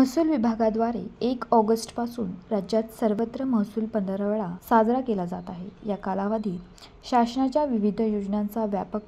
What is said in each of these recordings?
महसूल विभागाद्वारे 1 ऑगस्टपासून राज्यात सर्वत्र महसूल पंधरवडा साजरा केला जात आहे। या कालावधीत शासनाच्या विविध योजनांचा व्यापक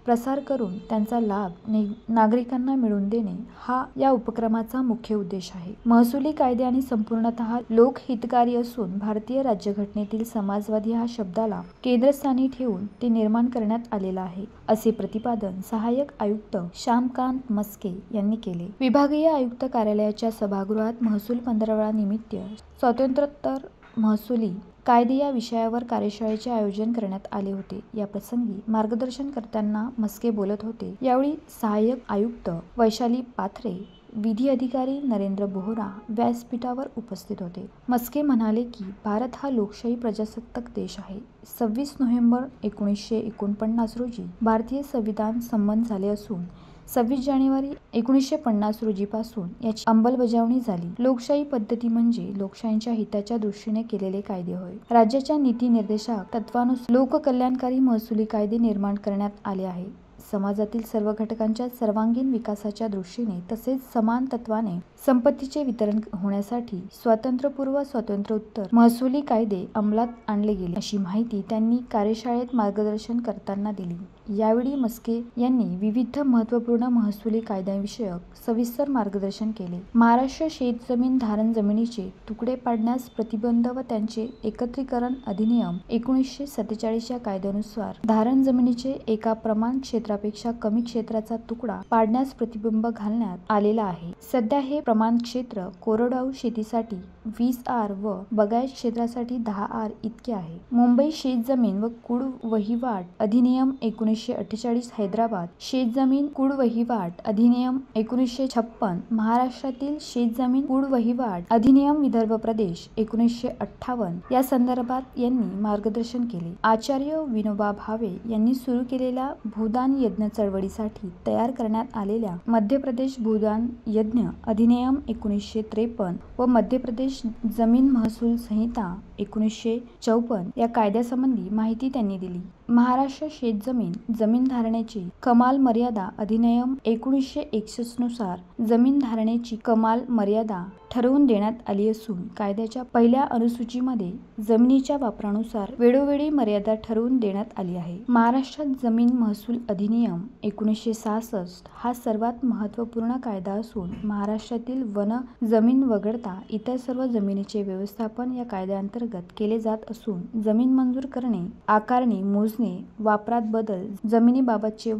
प्रसार करून त्यांचा लाभ नागरिकांना मिळवून देणे हा या उपक्रमाचा मुख्य उद्देश आहे। महसुली कायदे आणि संपूर्णतः लोकहितकारी असून भारतीय राज्यघटनेतील समाजवादी हा शब्दाला केंद्रस्थानी ठेवून ते निर्माण करण्यात आलेला आहे, असे प्रतिपादन सहाय्यक आयुक्त श्यामकांत मस्के यांनी केले। विभागीय आयुक्त कार्यालयाच्या सभागृहात महसूल पंधरवडा निमित्त स्वातंत्र्योत्तर महसुली कायदे या विषयावर कार्यशाळेचे आयोजन करण्यात आले होते। या प्रसंगी मार्गदर्शन करताना मस्के बोलत होते। यावेळी सहाय्यक आयुक्त वैशाली पाथरे, विधी अधिकारी नरेंद्र बोहरा व्यासपीठावर उपस्थित होते। मस्के म्हणाले की भारत हा लोकशाही प्रजासत्ताक देश आहे। 26 नोव्हेंबर 1949 रोजी भारतीय संविधान संमत झाले असून 26 जानेवारी 1950 रोजीपासून याची अंमलबजावणी झाली। लोकशाही पद्धती म्हणजे लोकशाहीच्या हिताच्या दृष्टीने केलेले कायदे होय। राज्याच्या नीती निर्देशक तत्वानुसार लोककल्याणकारी महसुली कायदे निर्माण करण्यात आले आहे। समाजातील सर्व घटकांच्या सर्वांगीण विकासाच्या दृष्टीने तसेच समान तत्वाने संपत्तीचे वितरण होण्यासाठी स्वातंत्र्यपूर्व स्वातंत्र्योत्तर महसुली कायदे अंमलात आणले गेले, अशी माहिती त्यांनी कार्यशाळेत मार्गदर्शन करताना दिली। यावेळी मस्के यांनी विविध महत्त्वपूर्ण महसुली कायद्यांविषयक सविस्तर मार्गदर्शन केले। महाराष्ट्र शेतजमीन धारण जमिनीचे तुकडे पाडण्यास प्रतिबंध व त्यांचे एकत्रीकरण अधिनियम 1947 या कायद्यानुसार धारण जमिनीचे एका प्रमाण क्षेत्रापेक्षा कमी क्षेत्राचा तुकडा पाडण्यास प्रतिबंध घालण्यात आलेला आहे। सध्या हे प्रमाण क्षेत्र कोरडवाहू शेतीसाठी 20 आर व बागायत क्षेत्रासाठी 10 आर इतके आहे। मुंबई शेतजमीन व कूड वहिवाट अधिनियम 1948, हैदराबाद शेतजमीन कूड वहिवाट अधिनियम 1956, महाराष्ट्रातील शेतजमीन कूड वहिवाट अधिनियम विदर्भ प्रदेश 1958 या संदर्भात यांनी मार्गदर्शन केले। आचार्य विनोबा भावे यांनी सुरू केलेल्या भूदान यज्ञ चळवळीसाठी तयार करण्यात आलेल्या मध्य प्रदेश भूदान यज्ञ अधिनियम 1953 व मध्य प्रदेश जमीन महसूल संहिता 1954 या कायद्यासंबंधी माहिती त्यांनी दिली। महाराष्ट्र शेतजमीन जमीन धारणेची कमाल मर्यादा अधिनियम 1961 नुसार जमीन धारणेची कमाल मर्यादा ठरवून देण्यात आली असून कायद्याच्या पहिल्या अनुसूचीमध्ये जमिनीच्या वापरानुसार वेळोवेळी मर्यादा ठरवून देण्यात आली आहे। महाराष्ट्रात जमीन महसूल अधिनियम 1966 हा सर्वात महत्त्वपूर्ण कायदा असून महाराष्ट्रातील वन जमीन वगळता इतर सर्व जमिनीचे व्यवस्थापन या कायद्याअंतर्गत केले जात असून जमीन मंजूर करणे, आकारणी, मोजणे, वापरात बदल, जमिनीबाबतचे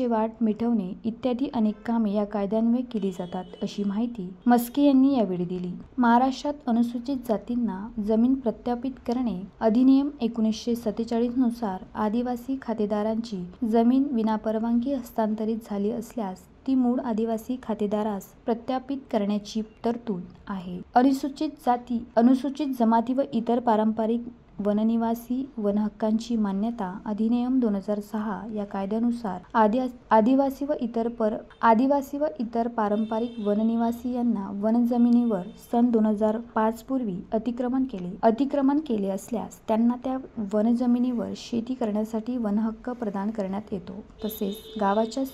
वाद मिटवणे इत्यादी अनेक कामे या कायद्यान्वये केली जातात, अशी माहिती मस्के यांनी यावेळी दिली। महाराष्ट्रात अनुसूचित जातींना जमीन प्रस्थापित करणे अधिनियम 1947 नुसार आदिवासी खातेदारांची जमीन विनापरवानगी हस्तांतरित झाली असल्यास ती मूळ आदिवासी खातेदारास प्रस्थापित करण्याची तरतूद आहे। अनुसूचित जमाती व इतर पारंपरिक वननिवासी वनहक्कांची मान्यता अधिनियम 2006 या कायद्यानुसार आदिवासी व इतर पारंपरिक वननिवासी यांना वनजमिनीवर सन 2005 पूर्वी अतिक्रमण केले असल्यास त्यांना त्या वनजमिनीवर शेती करण्यासाठी वनहक्क प्रदान करण्यात येतो। तसेच गावाच्या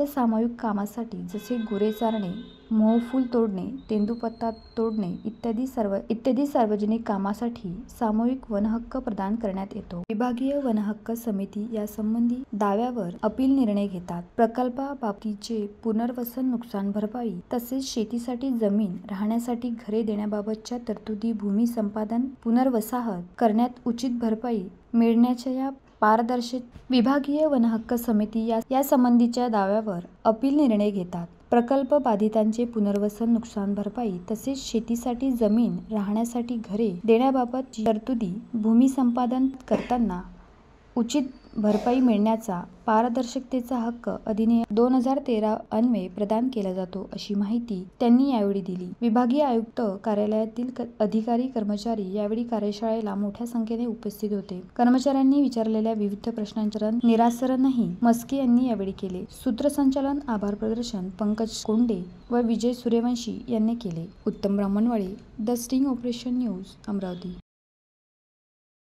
सामूहिक कामासाठी जसे गुरे चारणे, मोहफूल तोडणे, तेंदूपत्ता तोडणे इत्यादी सार्वजनिक कामासाठी सामूहिक वनहक्क प्रदान करण्यात येतो। विभागीय वनहक्क समिती यासंबंधी दाव्यावर अपील निर्णय घेतात। प्रकल्पाबाबतीचे पुनर्वसन, नुकसान भरपाई तसेच शेतीसाठी जमीन, राहण्यासाठी घरे देण्याबाबतच्या तरतुदी, भूमी संपादन, पुनर्वसाहत करण्यात उचित भरपाई मिळण्याच्या या पारदर्शक विभागीय वनहक्क समिती यासंबंधीच्या दाव्यावर अपील निर्णय घेतात। प्रकल्प बाधितांचे पुनर्वसन, नुकसान भरपाई तसेच शेतीसाठी जमीन, राहण्यासाठी घरे देण्याबाबत तरतुदी, भूमी संपादन करताना उचित भरपाई मिळण्याचा पारदर्शकतेचा हक्क अधिनियम 2013 अन्वये प्रदान केला जातो, अशी माहिती त्यांनी यावेळी दिली। विभागीय आयुक्त कार्यालयातील अधिकारी कर्मचारी यावेळी कार्यशाळेला मोठ्या संख्येने उपस्थित होते। कर्मचाऱ्यांनी विचारलेल्या विविध प्रश्नांचे निरासरणही मस्के यांनी यावेळी केले। सूत्रसंचालन, आभार प्रदर्शन पंकज कोंडे व विजय सूर्यवंशी यांनी केले। उत्तम Brahmanwade, the sting operation news, Amravati.